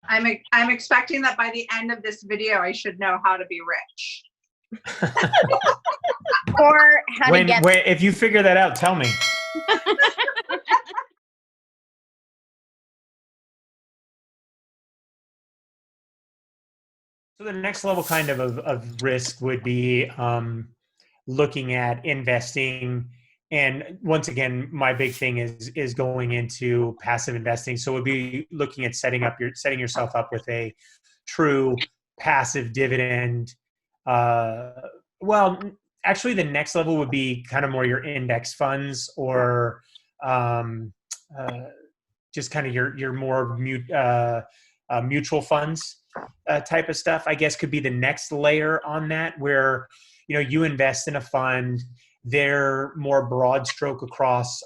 I'm expecting that by the end of this video, I should know how to be rich. Or how to get. If you figure that out, tell me. So the next level kind of risk would be looking at investing. And once again, my big thing is going into passive investing. So it would be looking at setting yourself up with a true passive dividend. Well, actually, the next level would be kind of more your index funds or just kind of your more mutual funds type of stuff. I guess could be the next layer on that, where you invest in a fund. They're more broad stroke across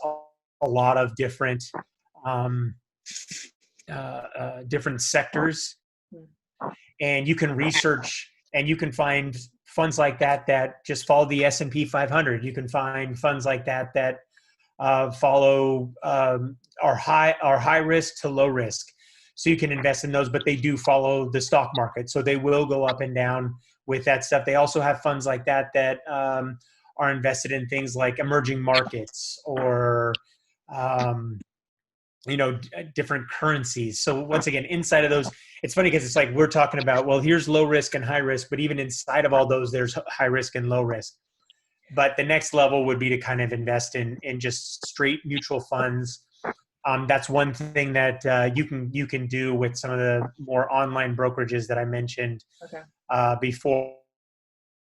a lot of different different sectors, and you can research and you can find funds like that just follow the S&P 500. You can find funds like that follow are high risk to low risk. So you can invest in those, but they do follow the stock market. So they will go up and down with that stuff. They also have funds like that are invested in things like emerging markets or, different currencies. So once again, inside of those, it's funny because it's like we're talking about, well, here's low risk and high risk, but even inside of all those, there's high risk and low risk. But the next level would be to kind of invest in just straight mutual funds. That's one thing that you can do with some of the more online brokerages that I mentioned before,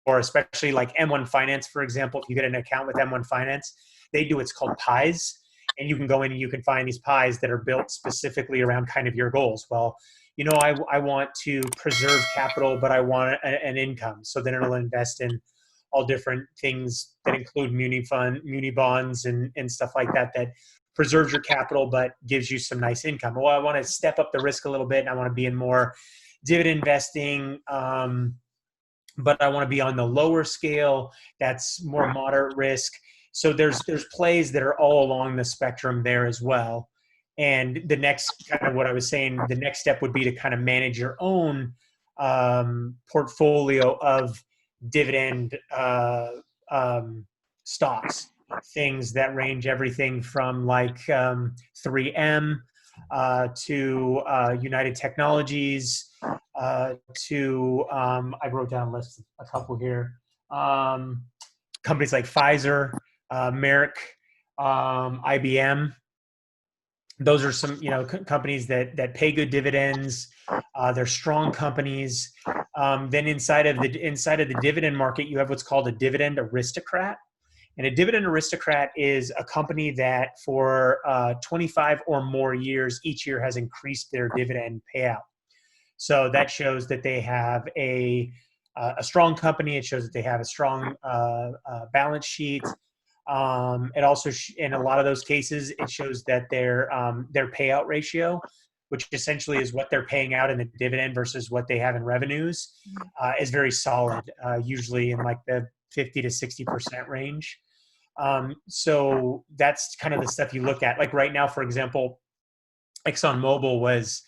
or especially like M1 Finance, for example. If you get an account with M1 Finance, they do what's called pies, and you can go in and you can find these pies that are built specifically around kind of your goals. Well, I want to preserve capital, but I want an income. So then it'll invest in all different things that include muni bonds and stuff like that preserves your capital, but gives you some nice income. Well, I want to step up the risk a little bit, and I want to be in more dividend investing, but I want to be on the lower scale. That's more moderate risk. So there's plays that are all along the spectrum there as well. And the next kind of what I was saying, the next step would be to kind of manage your own portfolio of dividend stocks, things that range everything from like 3M to United Technologies to I wrote down a couple here. Companies like Pfizer, Merck, IBM. Those are some companies that pay good dividends. They're strong companies. Then inside of the dividend market, you have what's called a dividend aristocrat. And a dividend aristocrat is a company that for 25 or more years, each year has increased their dividend payout. So that shows that they have a strong company. It shows that they have a strong balance sheet. It also, in a lot of those cases, it shows that their payout ratio, which essentially is what they're paying out in the dividend versus what they have in revenues, is very solid, usually in like the 50 to 60% range. So that's kind of the stuff you look at. Like right now, for example, ExxonMobil was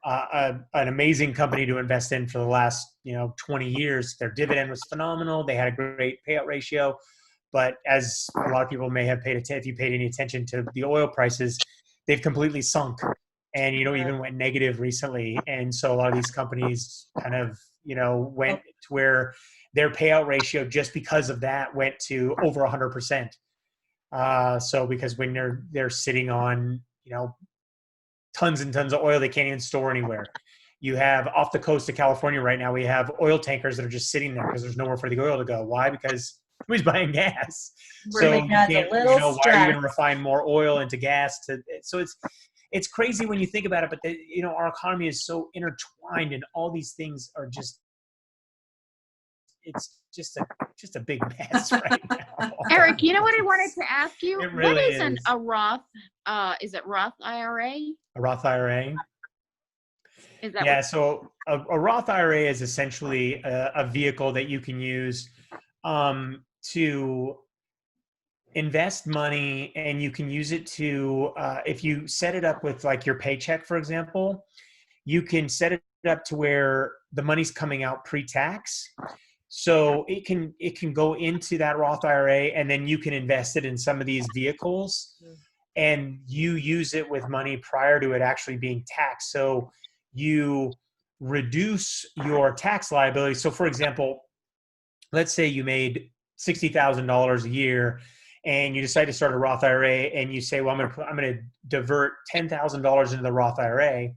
an amazing company to invest in for the last 20 years. Their dividend was phenomenal. They had a great payout ratio. But as a lot of people may have if you paid any attention to the oil prices, they've completely sunk and, even went negative recently. And so a lot of these companies kind of, went to where their payout ratio, just because of that, went to over 100%. So because when they're sitting on, tons and tons of oil they can't even store anywhere. You have off the coast of California right now, we have oil tankers that are just sitting there because there's nowhere for the oil to go. Why? Because nobody's buying gas. So you can't, why are you going to refine more oil into gas? So it's crazy when you think about it, but our economy is so intertwined, and all these things are it's just a big mess right now. Eric, you know what I wanted to ask you? It really what is a Roth? Is it Roth IRA? A Roth IRA? Is that yeah, so a Roth IRA is essentially a vehicle that you can use to invest money, and you can use it to, if you set it up with like your paycheck, for example, you can set it up to where the money's coming out pre-tax. So it can go into that Roth IRA, and then you can invest it in some of these vehicles, and you use it with money prior to it actually being taxed. So you reduce your tax liability. So for example, let's say you made $60,000 a year and you decide to start a Roth IRA, and you say, well, I'm going to divert $10,000 into the Roth IRA.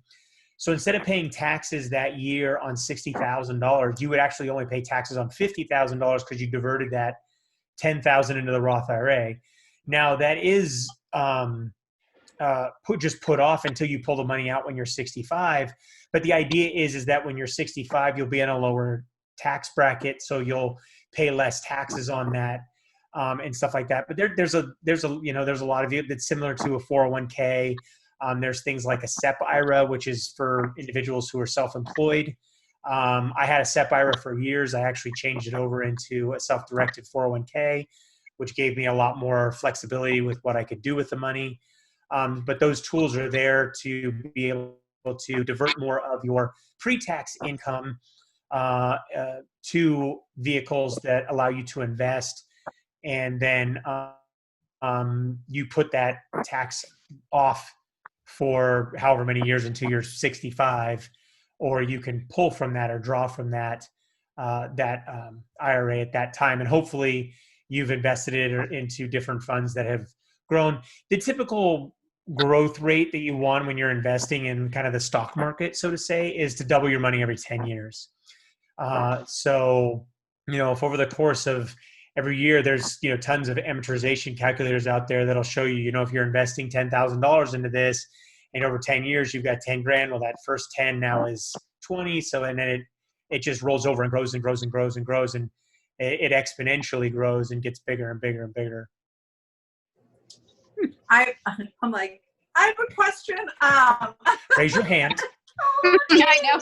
So instead of paying taxes that year on $60,000, you would actually only pay taxes on $50,000 because you diverted that $10,000 into the Roth IRA. Now that is put off until you pull the money out when you're 65. But the idea is that when you're 65, you'll be in a lower tax bracket, so you'll pay less taxes on that and stuff like that. But there's a lot of it that's similar to a 401k. There's things like a SEP IRA, which is for individuals who are self-employed. I had a SEP IRA for years. I actually changed it over into a self-directed 401k, which gave me a lot more flexibility with what I could do with the money. But those tools are there to be able to divert more of your pre-tax income to vehicles that allow you to invest. And then you put that tax off for however many years until you're 65, or you can pull from that or draw from that IRA at that time. And hopefully you've invested it into different funds that have grown. The typical growth rate that you want when you're investing in kind of the stock market, so to say, is to double your money every 10 years. So, if over the course of every year, there's, tons of amortization calculators out there that'll show you, if you're investing $10,000 into this and over 10 years, you've got 10 grand. Well, that first 10 now is 20. So, and then it just rolls over and grows and grows and grows and grows. And it exponentially grows and gets bigger and bigger and bigger. I'm like, I have a question. Raise your hand. I know.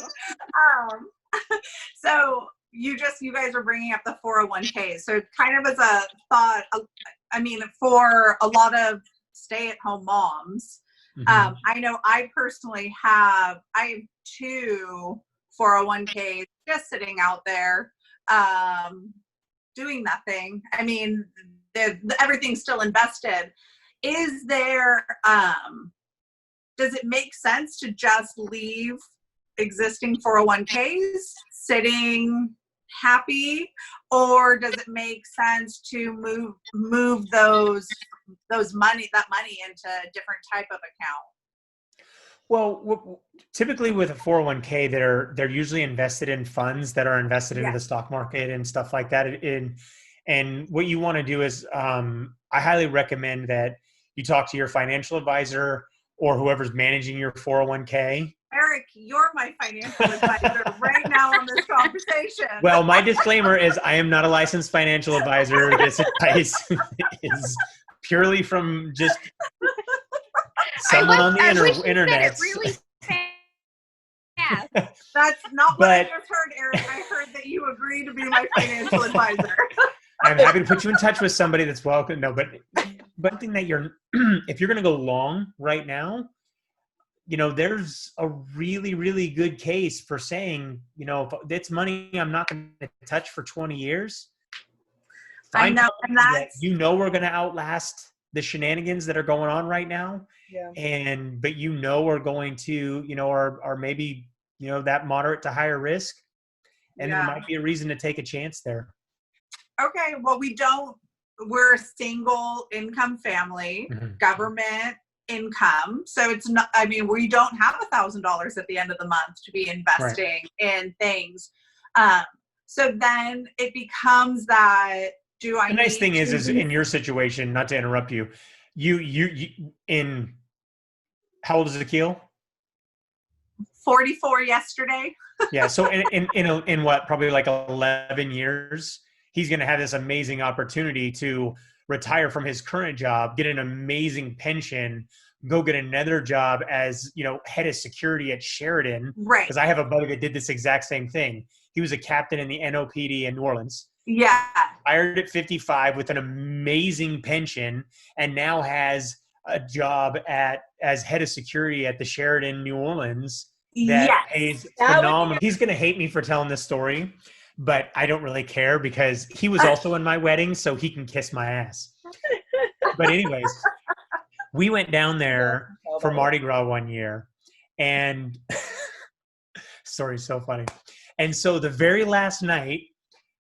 So you guys are bringing up the 401k. So kind of as a thought, for a lot of stay-at-home moms, I know I personally I have 2 401ks just sitting out there, doing nothing. Everything's still invested. Is there, does it make sense to just leave existing 401ks sitting happy, or does it make sense to move that money into a different type of account? Well, typically with a 401k, they're usually invested in funds that are invested into the stock market and stuff like that. And what you want to do is, I highly recommend that you talk to your financial advisor or whoever's managing your 401k. Eric, you're my financial advisor right now on this conversation. Well, my disclaimer is I am not a licensed financial advisor. This advice is purely from just someone on the internet. Said it really fast. That's not what I just heard, Eric. I heard that you agree to be my financial advisor. I'm happy to put you in touch with somebody that's welcome. No, but something that if you're going to go long right now, there's a really, really good case for saying, if it's money I'm not going to touch for 20 years. I know, and we're going to outlast the shenanigans that are going on right now. Yeah. But we're going to, or maybe, that moderate to higher risk. And there might be a reason to take a chance there. Okay. Well, we're a single income family, government income. So it's not, we don't have $1,000 at the end of the month to be investing in things. So then it becomes that, the nice thing is in your situation, not to interrupt you, how old is Akil? 44 yesterday. Yeah. So in what, probably like 11 years, he's going to have this amazing opportunity to retire from his current job, get an amazing pension, go get another job as, head of security at Sheridan. Right. Because I have a buddy that did this exact same thing. He was a captain in the NOPD in New Orleans. Yeah. Hired at 55 with an amazing pension, and now has a job as head of security at the Sheridan New Orleans. that Yes. pays That would be phenomenal. He's going to hate me for telling this story, but I don't really care because he was also in my wedding, so he can kiss my ass. But anyways, we went down there for Mardi Gras one year, and story's so funny. And so the very last night,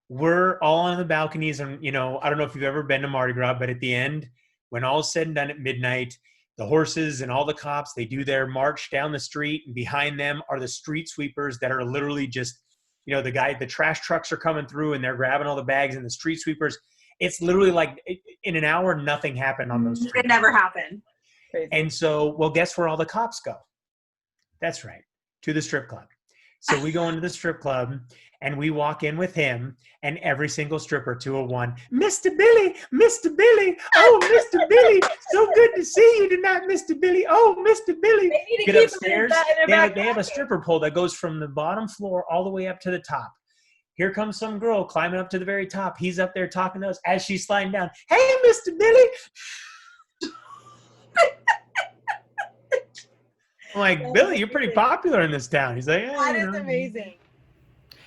we're all on the balconies, and I don't know if you've ever been to Mardi Gras, but at the end, when all is said and done at midnight, the horses and all the cops, they do their march down the street, and behind them are the street sweepers that are literally just, the trash trucks are coming through and they're grabbing all the bags, and the street sweepers. It's literally like in an hour, nothing happened on those streets. It never happened. crazy. And so, well, guess where all the cops go? That's right, to the strip club. So we go into the strip club and we walk in with him, and every single stripper, 201, Mr. Billy, Mr. Billy, oh, Mr. Billy, so good to see you tonight, Mr. Billy, oh, Mr. Billy. They need to Get keep upstairs, them in their back they have a pocket. stripper pole that goes from the bottom floor all the way up to the top. Here comes some girl climbing up to the very top. He's up there talking to us as she's sliding down. Hey, Mr. Billy. I'm like, Billy, you're pretty popular in this town. He's like, yeah, That is amazing.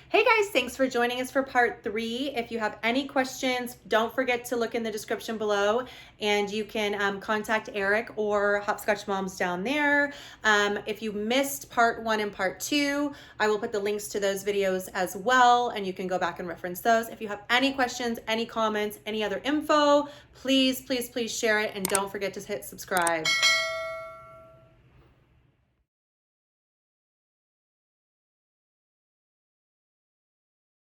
Hey guys, thanks for joining us for part 3. If you have any questions, don't forget to look in the description below, and you can contact Eric or Hopscotch Moms down there. If you missed part 1 and part 2, I will put the links to those videos as well, and you can go back and reference those. If you have any questions, any comments, any other info, please, please, please share it, and don't forget to hit subscribe.